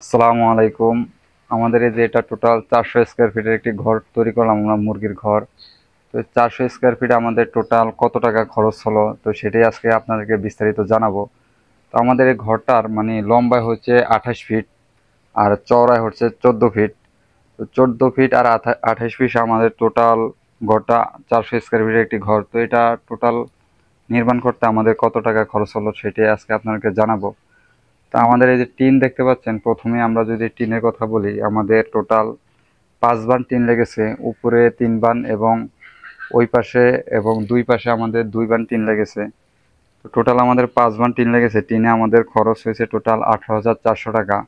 আসসালামু আলাইকুম। আমাদের এই যে এটা টোটাল 400 স্কোয়ার ফিটের একটি ঘর তৈরি করলাম আমরা, মুরগির ঘর। তো 400 স্কোয়ার ফিট আমাদের টোটাল কত টাকা খরচ হলো, তো সেটাই আজকে আপনাদেরকে বিস্তারিত জানাবো। তো আমাদের এই ঘরটার মানে লম্বায় হচ্ছে 28 ফিট, আর চওড়ায় হচ্ছে 14 ফিট। তো 14 ফিট আর 28 ফিট আমাদের টোটাল ঘরটা 400 স্কোয়ার ফিটের একটি ঘর। তো এটা টোটাল নির্মাণ করতে আমাদের কত টাকা খরচ হলো সেটাই আজকে আপনাদেরকে জানাবো। তা আমাদের এই যে টিন দেখতে পাচ্ছেন, প্রথমে আমরা যদি টিনের কথা বলি, আমাদের টোটাল 5 বান টিন লেগেছে, উপরে 3 বান এবং ওই পাশে এবং দুই পাশে আমাদের 2 বান টিন লেগেছে। তো টোটাল আমাদের 5 বান টিন লেগেছে। টিনে আমাদের খরচ হয়েছে টোটাল 18,400 টাকা,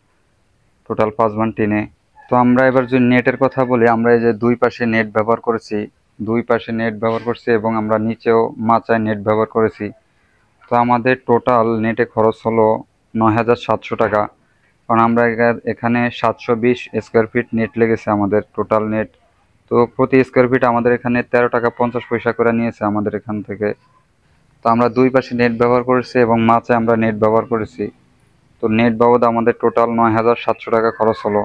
টোটাল 5 বান টিনে। তো আমরা এবার যদি নেটের কথা বলি, আমরা এই যে দুই পাশে নেট ব্যবহার করেছি, দুই পাশে নেট ব্যবহার করছি এবং আমরা নিচেও মাচায় নেট ব্যবহার করেছি। তো আমাদের টোটাল নেটে খরচ হলো 9,700 টাকা, কারণ আমরা এখানে 720 স্কোয়ার ফিট নেট লেগেছে আমাদের টোটাল নেট। তো প্রতি স্কোয়ার ফিট আমাদের এখানে 13 টাকা 50 পয়সা করে নিয়েছে আমাদের এখান থেকে। তো আমরা দুই পাশে নেট ব্যবহার করেছি এবং মাঝে আমরা নেট ব্যবহার করেছি। তো নেট বাবদ আমাদের টোটাল 9,700 টাকা খরচ হলো।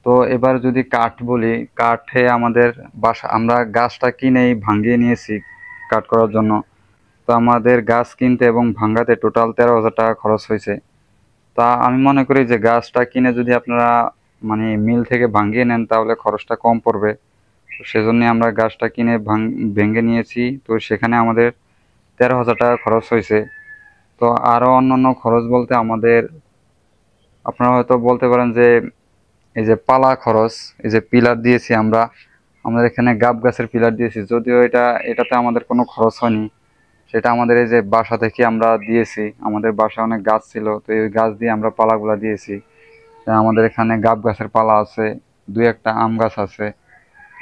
তো এবার যদি কাঠ বলি, কাঠে আমাদের বাসা আমরা গাছটা কিনেই ভাঙিয়ে নিয়েছি কাঠ করার জন্য। তো আমাদের গাছ কিনতে এবং ভাঙাতে টোটাল 13,000 টাকা খরচ হয়েছে। তা আমি মনে করি যে গাছটা কিনে যদি আপনারা মানে মিল থেকে ভাঙিয়ে নেন তাহলে খরচটা কম পড়বে। তো সেজন্য আমরা গাছটা কিনে ভেঙে নিয়েছি। তো সেখানে আমাদের 13,000 টাকা খরচ হয়েছে। তো আরও অন্যান্য খরচ বলতে আমাদের, আপনারা হয়তো বলতে পারেন যে এই যে পালা খরচ, এই যে পিলার দিয়েছি আমরা, আমাদের এখানে গাব গাছের পিলার দিয়েছি, যদিও এটাতে আমাদের কোনো খরচ হয়নি। সেটা আমাদের এই যে বাসা থেকে আমরা দিয়েছি, আমাদের বাসায় অনেক গাছ ছিল, তো এই গাছ দিয়ে আমরা পালাগুলা দিয়েছি। আমাদের এখানে গাব গাছের পালা আছে, দুই একটা আম গাছ আছে।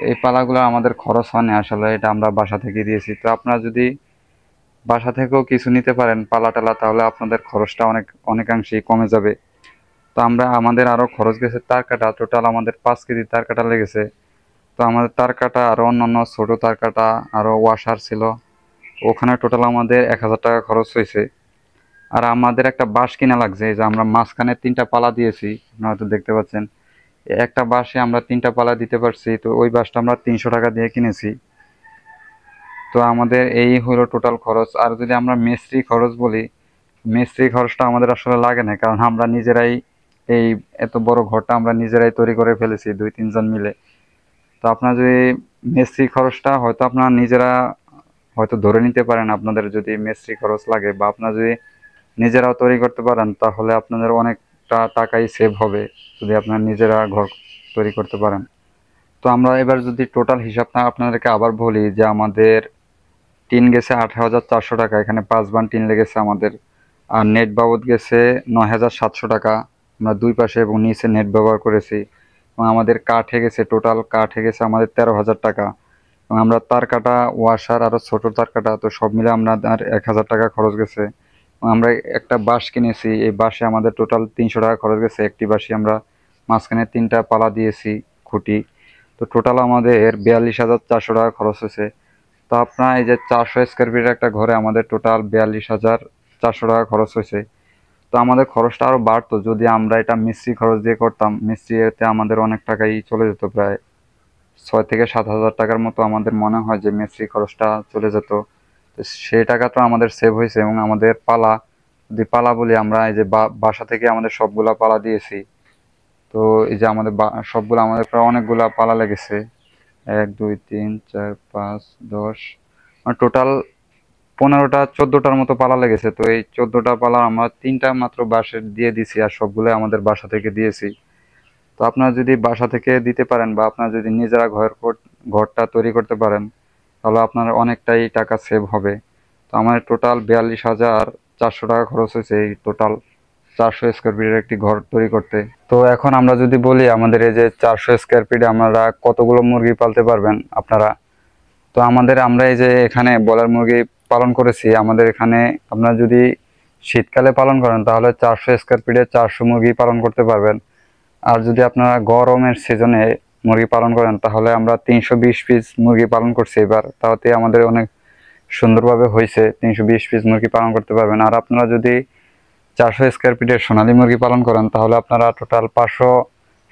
এই পালাগুলো আমাদের খরচ হয়নি আসলে, এটা আমরা বাসা থেকে দিয়েছি। তো আপনারা যদি বাসা থেকেও কিছু নিতে পারেন পালা টালা, তাহলে আপনাদের খরচটা অনেকাংশেই কমে যাবে। তো আমাদের আরও খরচ গেছে তার কাটা, টোটাল আমাদের 5 কেজি তার কাটা লেগেছে। তো আমাদের তার কাটা আরও অন্যান্য ছোটো তার কাটা আরও ওয়াশার ছিল, ওখানে টোটাল আমাদের 1,000 টাকা খরচ হয়েছে। আর আমাদের একটা বাঁশ কিনা লাগছে, এই যে আমরা মাঝখানে 3টা পালা দিয়েছি, আপনারা হয়তো দেখতে পাচ্ছেন। একটা বাঁশে আমরা 3টা পালা দিতে পারছি, তো ওই বাঁশটা আমরা 300 টাকা দিয়ে কিনেছি। তো আমাদের এই হলো টোটাল খরচ। আর যদি আমরা মিস্ত্রি খরচ বলি, মিস্ত্রি খরচটা আমাদের আসলে লাগে না, কারণ আমরা নিজেরাই এই এত বড় ঘরটা আমরা নিজেরাই তৈরি করে ফেলেছি 2-3 জন মিলে। তো আপনার যদি মিস্ত্রি খরচটা হয়তো আপনারা নিজেরা হয়তো ধরে নিতে পারেন, আপনাদের যদি মিস্ত্রি খরচ লাগে বা আপনারা যদি নিজেরাও তৈরি করতে পারেন, তাহলে আপনাদের অনেকটা টাকাই সেভ হবে যদি আপনারা নিজেরা ঘর তৈরি করতে পারেন। তো আমরা এবার যদি টোটাল হিসাবটা আপনাদেরকে আবার বলি, যে আমাদের টিন গেছে 18,400 টাকা, এখানে 5 বান টিন লেগেছে আমাদের। আর নেট বাবদ গেছে 9,700 টাকা, আমরা দুই পাশে এবং নিচে নেট ব্যবহার করেছি। এবং আমাদের কাঠে গেছে, টোটাল কাঠে গেছে আমাদের 13,000 টাকা। এবং আমরা তার কাটা ওয়াশার আরও ছোটো তার কাটা, তো সব মিলে আমরা আর 1,000 টাকা খরচ গেছে। এবং আমরা একটা বাঁশ কিনেছি, এই বাঁশে আমাদের টোটাল 300 টাকা খরচ গেছে। একটি বাঁশে আমরা মাঝখানে 3টা পালা দিয়েছি খুঁটি। তো টোটাল আমাদের 42,400 টাকা খরচ হয়েছে। তো আপনার এই যে 400 স্কোয়ার ফিটের একটা ঘরে আমাদের টোটাল 42,400 টাকা খরচ হয়েছে। তো আমাদের খরচটা আরও বাড়তো যদি আমরা এটা মিস্ত্রি খরচ দিয়ে করতাম। মিস্ত্রিতে আমাদের অনেক টাকাই চলে যেত, প্রায় 6,000 থেকে 7,000 টাকার মতো আমাদের মনে হয় যে মিস্ত্রি খরচটা চলে যেত। তো সেই টাকা তো আমাদের সেভ হয়েছে। এবং আমাদের পালা, যদি পালা বলি, আমরা এই যে বাসা থেকে আমাদের সবগুলা পালা দিয়েছি। তো এই যে আমাদের সবগুলো আমাদের প্রায় অনেকগুলা পালা লেগেছে, 1 2 3 4 5 10, মানে টোটাল 15টা 14টার মতো পালা লেগেছে। তো এই 14টা পালা আমরা 3টা মাত্র বাঁশের দিয়ে দিছি, আর সবগুলো আমাদের বাসা থেকে দিয়েছি। তো আপনারা যদি বাসা থেকে দিতে পারেন বা আপনারা যদি নিজেরা ঘরটা তৈরি করতে পারেন, তাহলে আপনার অনেকটাই টাকা সেভ হবে। তো আমাদের টোটাল 42,400 টাকা খরচ হয়েছে এই টোটাল 400 স্কোয়ার ফিটের একটি ঘর তৈরি করতে। তো এখন আমরা যদি বলি, আমাদের এই যে 400 স্কোয়ার ফিটে আমরা কতগুলো মুরগি পালতে পারবেন আপনারা। তো আমরা এই যে এখানে ব্রয়লার মুরগি পালন করেছি, আমাদের এখানে আপনারা যদি শীতকালে পালন করেন তাহলে 400 স্কোয়ার ফিটে 400 মুরগি পালন করতে পারবেন। আর যদি আপনারা গরমের সিজনে মুরগি পালন করেন তাহলে আমরা 320 পিস মুরগি পালন করছি এবার, তাতে আমাদের অনেক সুন্দরভাবে হয়েছে। 320 পিস মুরগি পালন করতে পারবেন। আর আপনারা যদি 400 স্কোয়ার ফিটের সোনালী মুরগি পালন করেন, তাহলে আপনারা টোটাল 500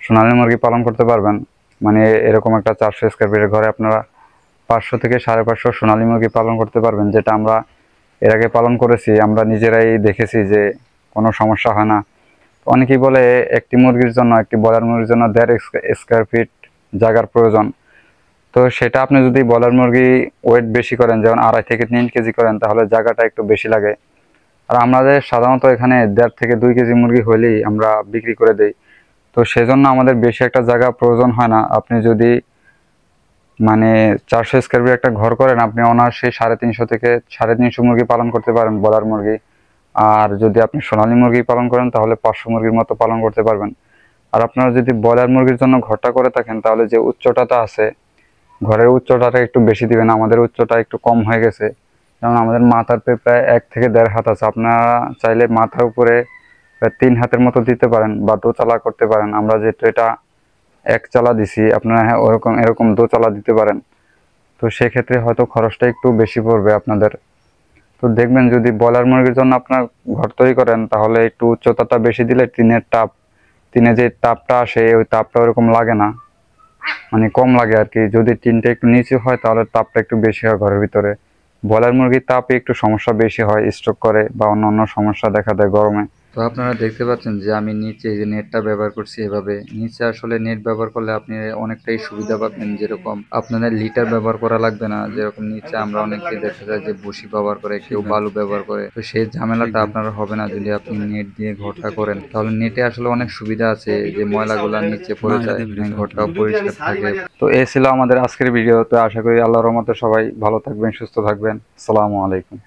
সোনালী মুরগি পালন করতে পারবেন। মানে এরকম একটা 400 স্কোয়ার ফিটের ঘরে আপনারা 500 থেকে 550 সোনালী মুরগি পালন করতে পারবেন, যেটা আমরা এর আগে পালন করেছি। আমরা নিজেরাই দেখেছি যে কোনো সমস্যা হয় না। অনেকেই বলে একটি মুরগির জন্য, একটি ব্রয়লার মুরগির জন্য 1.5 স্কোয়ার ফিট জায়গার প্রয়োজন। তো সেটা আপনি যদি ব্রয়লার মুরগি ওয়েট বেশি করেন, যেমন 2.5 থেকে 3 কেজি করেন, তাহলে জায়গাটা একটু বেশি লাগে। আর আমাদের সাধারণত এখানে 1.5 থেকে 2 কেজি মুরগি হলেই আমরা বিক্রি করে দেই। তো সেজন্য আমাদের বেশি একটা জায়গা প্রয়োজন হয় না। আপনি যদি মানে 400 স্কোয়ার ফিট একটা ঘর করেন, আপনি অনায়াসে 350 থেকে 350 মুরগি পালন করতে পারেন, ব্রয়লার মুরগি। আর যদি আপনি সোনালী মুরগি পালন করেন, তাহলে 500 মুরগির মতো পালন করতে পারবেন। আর আপনারা যদি ব্রয়লার মুরগির জন্য ঘরটা করে থাকেন, তাহলে যে উচ্চতাটা আছে, ঘরের উচ্চতাটা একটু বেশি দিবেন। আমাদের উচ্চতা একটু কম হয়ে গেছে, যেমন আমাদের মাথার প্রায় 1 থেকে 1.5 হাত আছে। আপনারা চাইলে মাথার উপরে প্রায় 3 হাতের মতো দিতে পারেন বা দোচালা করতে পারেন। আমরা যেহেতু এটা 1 চালা দিছি, আপনারা হ্যাঁ এরকম দোচালা দিতে পারেন। তো সেক্ষেত্রে হয়তো খরচটা একটু বেশি পড়বে আপনাদের। তো দেখবেন যদি ব্রয়লার মুরগির জন্য আপনার ঘর তৈরি করেন, তাহলে একটু উচ্চতাটা বেশি দিলে টিনে যে তাপটা আসে, ওই তাপটা ওরকম লাগে না, মানে কম লাগে আর কি। যদি টিনটা একটু নিচু হয়, তাহলে তাপটা একটু বেশি হয় ঘরের ভিতরে। ব্রয়লার মুরগির তাপে একটু সমস্যা বেশি হয়, স্ট্রোক করে বা অন্যান্য সমস্যা দেখা দেয় গরমে। তো আপনারা দেখতে পাচ্ছেন যে আমি নিচে যে নেটটা ব্যবহার করছি, এভাবে নিচে আসলে নেট ব্যবহার করলে আপনি অনেকটাই সুবিধা পাবেন। যেরকম আপনাদের লিটার ব্যবহার করা লাগবে না, যেরকম নিচে আমরা অনেকে দেখা যায় যে বসি ব্যবহার করে, কেউ বালু ব্যবহার করে। তো সেই ঝামেলাটা আপনারা হবে না যদি আপনি নেট দিয়ে ঘরটা করেন। তাহলে নেটে আসলে অনেক সুবিধা আছে, যে ময়লাগুলা নিচে পড়ে যায়, ঘরটাও পরিষ্কার থাকে। তো এই ছিল আমাদের আজকের ভিডিও। তো আশা করি আল্লাহর রহমতে সবাই ভালো থাকবেন, সুস্থ থাকবেন। আসসালামু আলাইকুম।